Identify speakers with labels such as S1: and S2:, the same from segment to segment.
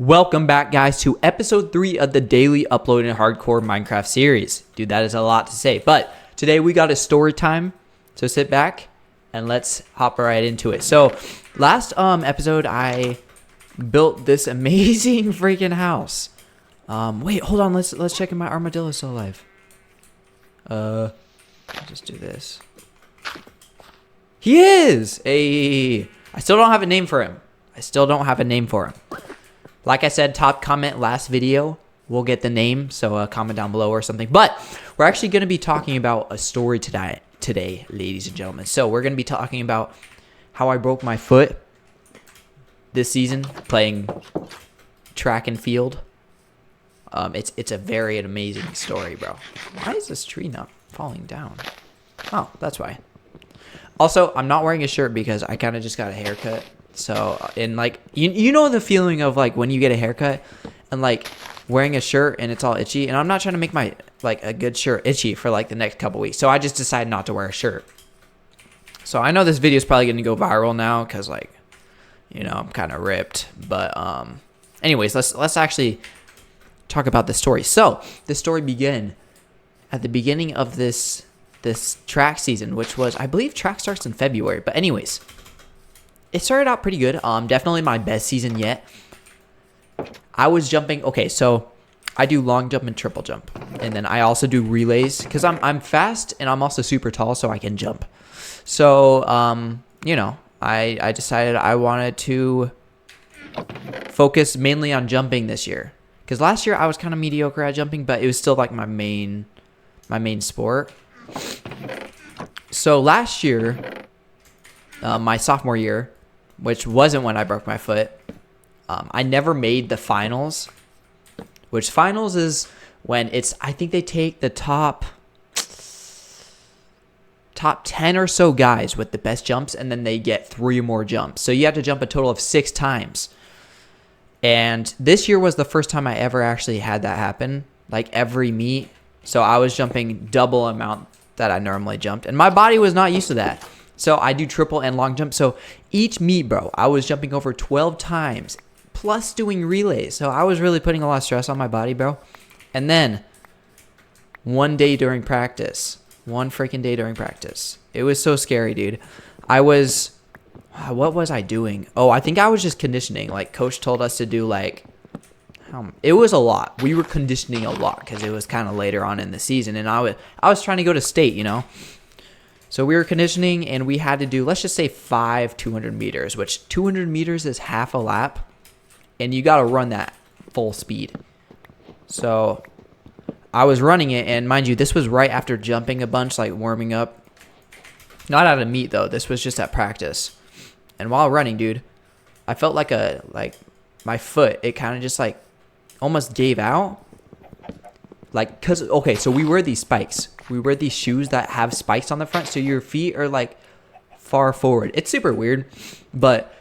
S1: Welcome back, guys, to episode 3 of the daily uploading hardcore Minecraft series. Dude, that is a lot to say, but today we got a story time, so sit back and let's hop right into it. So last episode I built this amazing freaking house. Wait, hold on, let's check if my armadillo is still alive. I'll just do this. He is! I still don't have a name for him. Like I said, top comment last video, we'll get the name, so comment down below or something. But we're actually going to be talking about a story today, ladies and gentlemen. So we're going to be talking about how I broke my foot this season playing track and field. It's a very amazing story, bro. Why is this tree not falling down? Oh, that's why. Also, I'm not wearing a shirt because I kind of just got a haircut. So, and like, you know the feeling of like when you get a haircut and like wearing a shirt and it's all itchy. And I'm not trying to make my, like, a good shirt itchy for like the next couple weeks. So I just decided not to wear a shirt. So I know this video is probably going to go viral now because, like, you know, I'm kind of ripped. But anyways, let's actually talk about the story. So the story began at the beginning of this track season, which was, I believe track starts in February. But anyways, it started out pretty good. Definitely my best season yet. I was jumping. Okay, so I do long jump and triple jump, and then I also do relays because I'm fast and I'm also super tall, so I can jump. So you know, I decided I wanted to focus mainly on jumping this year because last year I was kind of mediocre at jumping, but it was still like my main sport. So last year, my sophomore year, which wasn't when I broke my foot, I never made the finals, which finals is when it's, I think they take the top 10 or so guys with the best jumps, and then they get 3 more jumps. So you have to jump a total of 6 times. And this year was the first time I ever actually had that happen, like every meet. So I was jumping double amount that I normally jumped, and my body was not used to that. So I do triple and long jump. So each meet, bro, I was jumping over 12 times plus doing relays. So I was really putting a lot of stress on my body, bro. And then one freaking day during practice, it was so scary, dude. What was I doing? Oh, I think I was just conditioning. Like, coach told us to do like, it was a lot. We were conditioning a lot because it was kind of later on in the season. And I was trying to go to state, you know. So we were conditioning, and we had to do, let's just say 5 200 meters, which 200 meters is half a lap, and you got to run that full speed. So I was running it, and mind you, this was right after jumping a bunch, like warming up. Not at a meet, though. This was just at practice. And while running, dude, I felt like my foot, it kind of just like almost gave out. Like, because, okay, so we wear these spikes. We wear these shoes that have spikes on the front, so your feet are, like, far forward. It's super weird, but,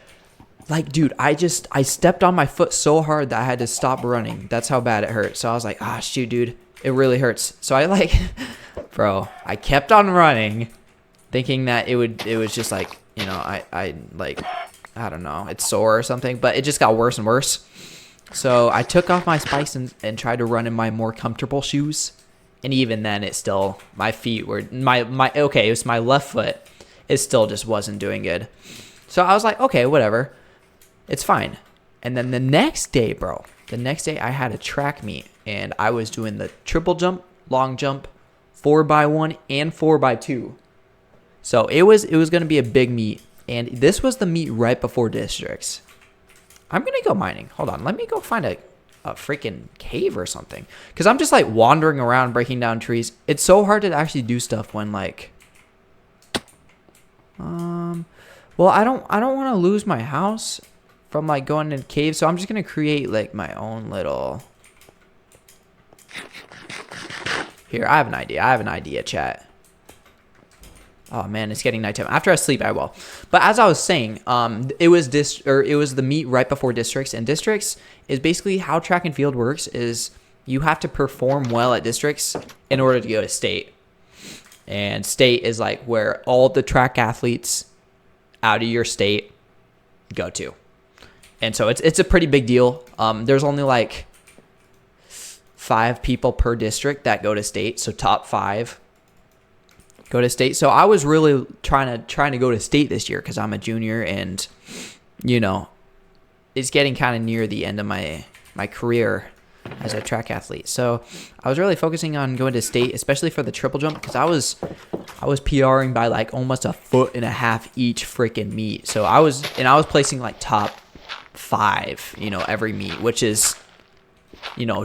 S1: like, dude, I stepped on my foot so hard that I had to stop running. That's how bad it hurt. So I was like, shoot, dude, it really hurts. So I, like, bro, I kept on running, thinking that it was just, like, you know, I don't know, it's sore or something, but it just got worse and worse. So I took off my spikes and tried to run in my more comfortable shoes. And even then, it still, my feet were, okay, it was my left foot. It still just wasn't doing good. So I was like, okay, whatever. It's fine. And then the next day, bro, I had a track meet. And I was doing the triple jump, long jump, 4x1, and 4x2. So it was going to be a big meet. And this was the meet right before districts. I'm going to go mining. Hold on. Let me go find a freaking cave or something. Because I'm just like wandering around breaking down trees. It's so hard to actually do stuff when like... Well, I don't want to lose my house from like going in caves. So I'm just going to create like my own little... Here, I have an idea, chat. Oh man, it's getting nighttime. After I sleep, I will. But as I was saying, it was the meet right before districts, and districts is basically how track and field works. Is you have to perform well at districts in order to go to state, and state is like where all the track athletes out of your state go to. And so it's a pretty big deal. There's only like 5 people per district that go to state. So top 5 go to state. So I was really trying to go to state this year because I'm a junior, and it's getting kind of near the end of my career as a track athlete. So I was really focusing on going to state, especially for the triple jump, because I was PRing by like almost 1.5 foot each freaking meet. So I was placing like top 5, every meet, which is,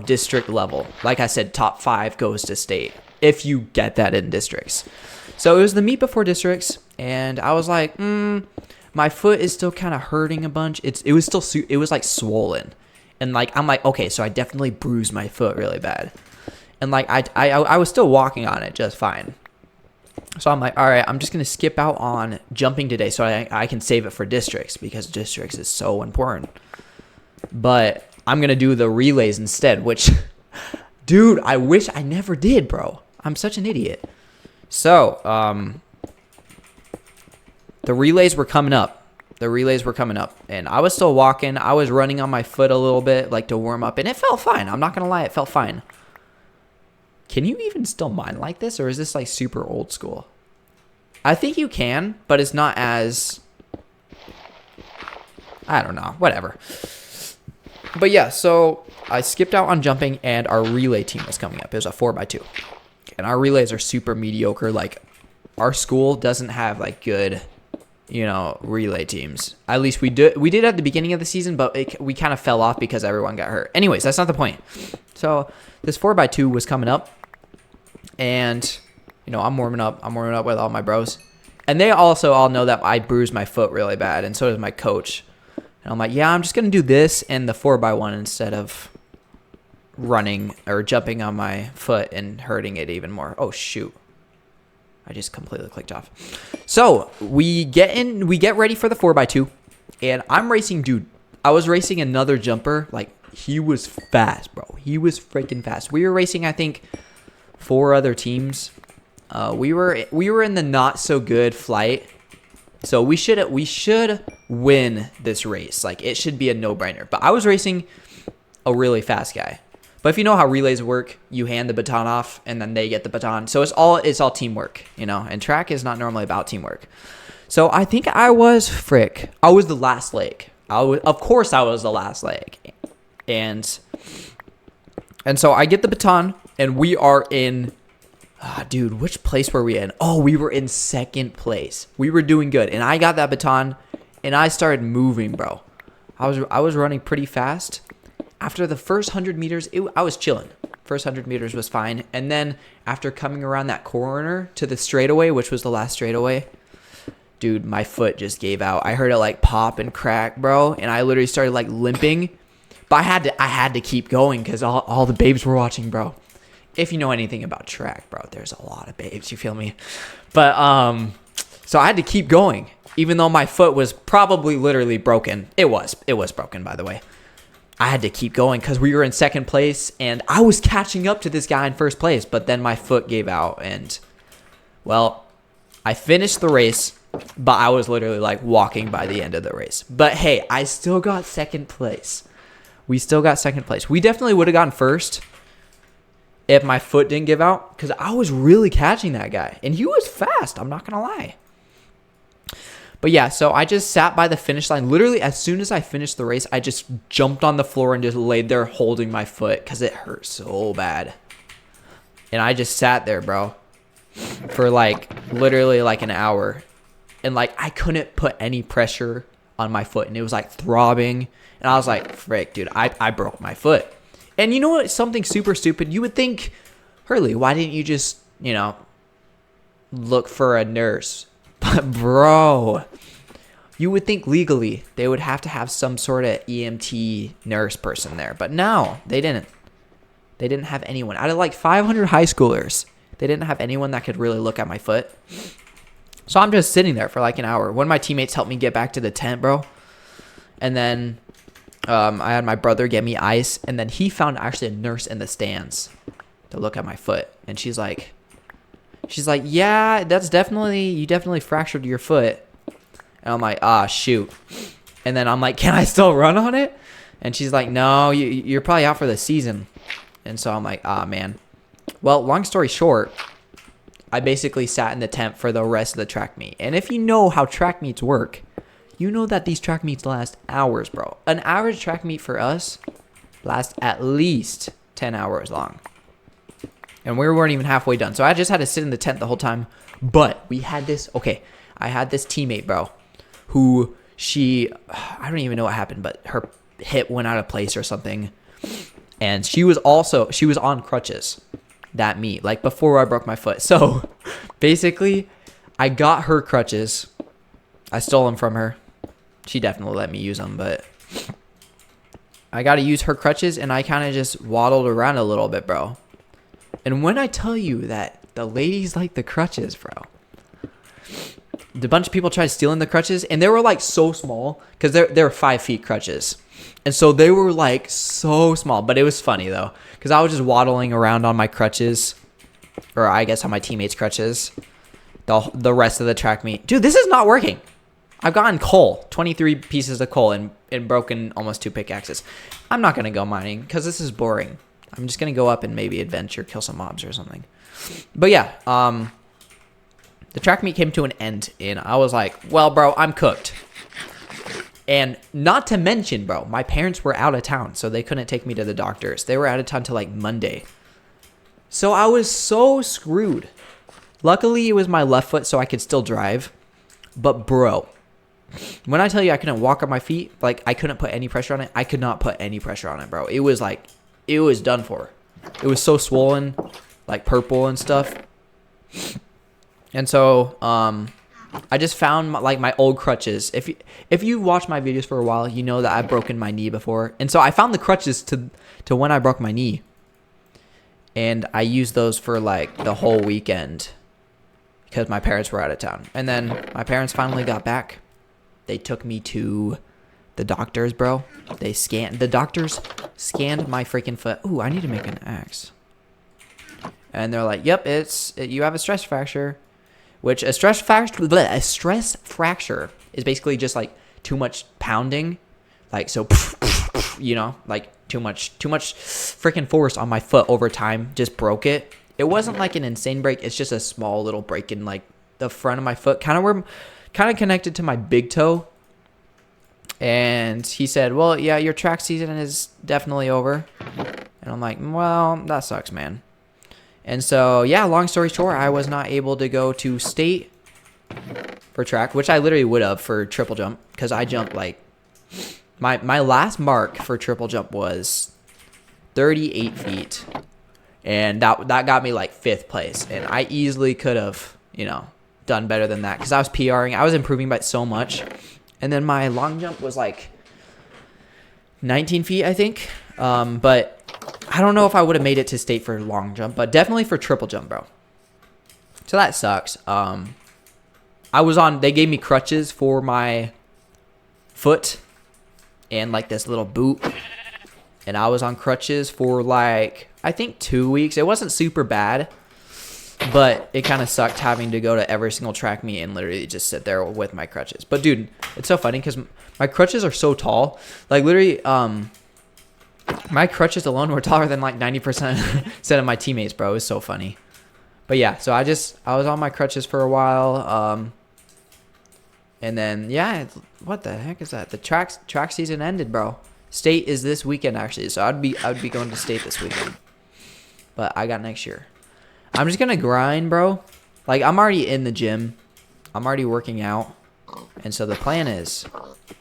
S1: district level. Like I said, top 5 goes to state if you get that in districts. So it was the meet before districts, and I was like, my foot is still kind of hurting a bunch. It was like swollen. And like, I'm like, okay, so I definitely bruised my foot really bad. And like, I was still walking on it just fine. So I'm like, all right, I'm just going to skip out on jumping today so I can save it for districts, because districts is so important. But I'm going to do the relays instead, which, dude, I wish I never did, bro. I'm such an idiot. So, the relays were coming up. And I was still walking. I was running on my foot a little bit, like to warm up, and it felt fine. I'm not going to lie, it felt fine. Can you even still mine like this, or is this like super old school? I think you can, but it's not as, I don't know, whatever. But yeah, so I skipped out on jumping, and our relay team was coming up. It was a 4x2. And our relays are super mediocre. Like, our school doesn't have like good, relay teams. At least we did at the beginning of the season, but we kind of fell off because everyone got hurt. Anyways, that's not the point. So this 4x2 was coming up, and I'm warming up with all my bros, and they also all know that I bruised my foot really bad, and so does my coach. And I'm like, yeah, I'm just gonna do this and the 4x1 instead of running or jumping on my foot and hurting it even more. Oh shoot, I just completely clicked off. So we get ready for the 4x2, and I'm racing, dude. I was racing another jumper. Like, he was fast, bro. He was freaking fast. We were racing, I think, 4 other teams. We were in the not so good flight, so we should win this race. Like, it should be a no-brainer. But I was racing a really fast guy. But if you know how relays work, you hand the baton off, and then they get the baton. So it's all teamwork, and track is not normally about teamwork. So I think I was the last leg. Of course I was the last leg. And so I get the baton, and we are in, dude, which place were we in? Oh, we were in second place. We were doing good. And I got that baton, and I started moving, bro. I was running pretty fast. After the first 100 meters, I was chilling. First 100 meters was fine. And then after coming around that corner to the straightaway, which was the last straightaway, dude, my foot just gave out. I heard it like pop and crack, bro. And I literally started like limping. But I had to keep going because all the babes were watching, bro. If you know anything about track, bro, there's a lot of babes, you feel me? But so I had to keep going, even though my foot was probably literally broken. It was broken, by the way. I had to keep going because we were in second place, and I was catching up to this guy in first place, but then my foot gave out, and, well, I finished the race, but I was literally, like, walking by the end of the race. But, hey, I still got second place. We still got second place. We definitely would have gotten first if my foot didn't give out, because I was really catching that guy, and he was fast, I'm not going to lie. But yeah, so I just sat by the finish line. Literally, as soon as I finished the race, I just jumped on the floor and just laid there holding my foot because it hurt so bad. And I just sat there, bro, for like literally like an hour. And like, I couldn't put any pressure on my foot, and it was like throbbing. And I was like, frick, dude, I broke my foot. And you know what? Something super stupid. You would think, Hurly, why didn't you just, look for a nurse? But bro, you would think legally they would have to have some sort of EMT nurse person there. But no, they didn't. They didn't have anyone. Out of like 500 high schoolers, they didn't have anyone that could really look at my foot. So I'm just sitting there for like an hour. One of my teammates helped me get back to the tent, bro. And then I had my brother get me ice. And then he found actually a nurse in the stands to look at my foot. And she's like, yeah, you definitely fractured your foot. And I'm like, shoot. And then I'm like, can I still run on it? And she's like, no, you're probably out for the season. And so I'm like, ah, man. Well, long story short, I basically sat in the tent for the rest of the track meet. And if you know how track meets work, you know that these track meets last hours, bro. An average track meet for us lasts at least 10 hours long. And we weren't even halfway done. So I just had to sit in the tent the whole time. But we had this, okay, I had this teammate, bro, who I don't even know what happened, but her hip went out of place or something. And she was on crutches that meet, like before I broke my foot. So basically, I got her crutches. I stole them from her. She definitely let me use them, but I got to use her crutches, and I kind of just waddled around a little bit, bro. And when I tell you that the ladies like the crutches, bro, a bunch of people tried stealing the crutches, and they were like so small because they're 5 feet crutches. And so they were like so small, but it was funny though, because I was just waddling around on my crutches, or I guess on my teammates' crutches, the rest of the track meet. Dude, this is not working. I've gotten coal, 23 pieces of coal, and broken almost 2 pickaxes. I'm not going to go mining because this is boring. I'm just going to go up and maybe adventure, kill some mobs or something. But yeah, the track meet came to an end, and I was like, well, bro, I'm cooked. And not to mention, bro, my parents were out of town, so they couldn't take me to the doctors. They were out of town till like Monday. So I was so screwed. Luckily, it was my left foot, so I could still drive. But bro, when I tell you I couldn't walk on my feet, like I couldn't put any pressure on it, I could not put any pressure on it, bro. It was like, it was done for. It was so swollen, like purple and stuff. And so, I just found my old crutches. If you watch my videos for a while, you know that I've broken my knee before. And so I found the crutches to when I broke my knee. And I used those for like the whole weekend because my parents were out of town. And then my parents finally got back. They took me to the doctors, bro. The doctors scanned my freaking foot. Ooh, I need to make an axe. And they're like, yep, you have a stress fracture. Which a stress fracture is basically just like too much pounding, like so, you know, like too much freaking force on my foot over time just broke it. It wasn't like an insane break. It's just a small little break in like the front of my foot, kind of connected to my big toe. And he said, well, yeah, your track season is definitely over. And I'm like, well, that sucks, man. And so, yeah, long story short, I was not able to go to state for track, which I literally would have for triple jump because I jumped like my last mark for triple jump was 38 feet. And that got me like 5th place. And I easily could have, you know, done better than that because I was PRing. I was improving by so much. And then my long jump was like 19 feet, I think. But I don't know if I would have made it to state for long jump, but definitely for triple jump, bro. So that sucks. They gave me crutches for my foot and like this little boot. And I was on crutches for like, I think 2 weeks. It wasn't super bad, but it kind of sucked having to go to every single track meet and literally just sit there with my crutches. But dude, it's so funny because my crutches are so tall. Like literally, my crutches alone were taller than like 90% of my teammates, bro. It was so funny. But yeah, so I was on my crutches for a while. And then, yeah, what the heck is that? The track season ended, bro. State is this weekend, actually. So I'd be going to state this weekend. But I got next year. I'm just going to grind, bro. Like, I'm already in the gym. I'm already working out. And so the plan is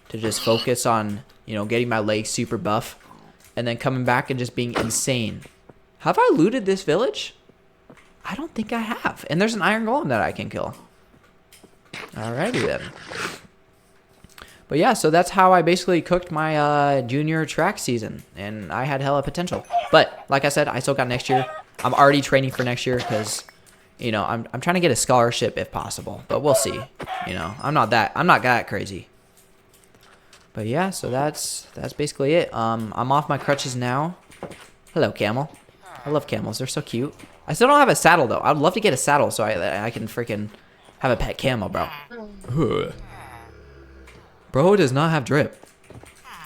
S1: to just focus on, you know, getting my legs super buff. And then coming back and just being insane. Have I looted this village? I don't think I have. And there's an iron golem that I can kill. Alrighty then. But yeah, so that's how I basically cooked my junior track season. And I had hella potential. But like I said, I still got next year. I'm already training for next year because, you know, I'm trying to get a scholarship if possible. But we'll see. You know, I'm not that crazy. But yeah, so that's basically it. I'm off my crutches now. Hello, camel. I love camels. They're so cute. I still don't have a saddle, though. I'd love to get a saddle so I can freaking have a pet camel, bro. Bro does not have drip.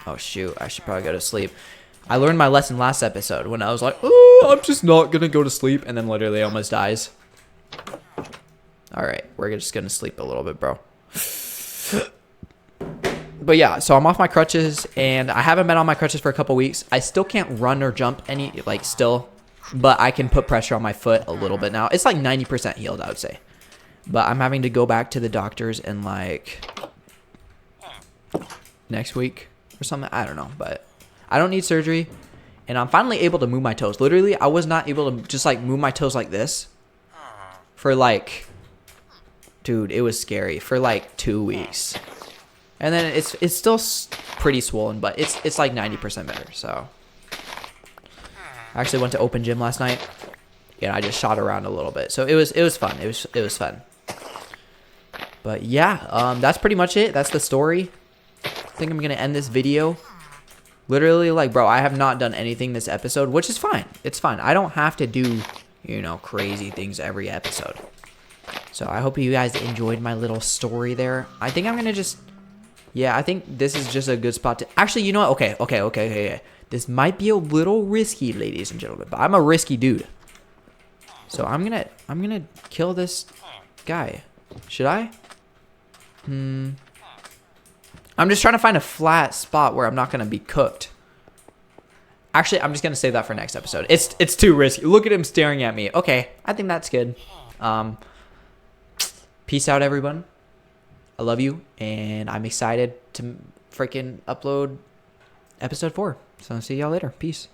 S1: Oh, shoot. I should probably go to sleep. I learned my lesson last episode when I was like, oh, I'm just not going to go to sleep. And then literally almost dies. All right. We're just going to sleep a little bit, bro. But yeah, so I'm off my crutches, and I haven't been on my crutches for a couple weeks. I still can't run or jump still, but I can put pressure on my foot a little bit now. It's like 90% healed, I would say. But I'm having to go back to the doctors in like next week or something. I don't know, but I don't need surgery, and I'm finally able to move my toes. Literally, I was not able to just like move my toes like this for like, dude, it was scary for like 2 weeks. And then it's still pretty swollen, but it's like 90% better. So I actually went to open gym last night, and I just shot around a little bit. So it was fun. It was fun. But yeah, that's pretty much it. That's the story. I think I'm gonna end this video. Literally, like, bro, I have not done anything this episode, which is fine. It's fine. I don't have to do, crazy things every episode. So I hope you guys enjoyed my little story there. I think I'm gonna just. Yeah, I think this is just a good spot to... Actually, you know what? Okay. This might be a little risky, ladies and gentlemen, but I'm a risky dude. So I'm gonna kill this guy. Should I? I'm just trying to find a flat spot where I'm not gonna be cooked. Actually, I'm just gonna save that for next episode. It's too risky. Look at him staring at me. Okay, I think that's good. Peace out, everyone. I love you, and I'm excited to freaking upload episode 4. So I'll see y'all later. Peace.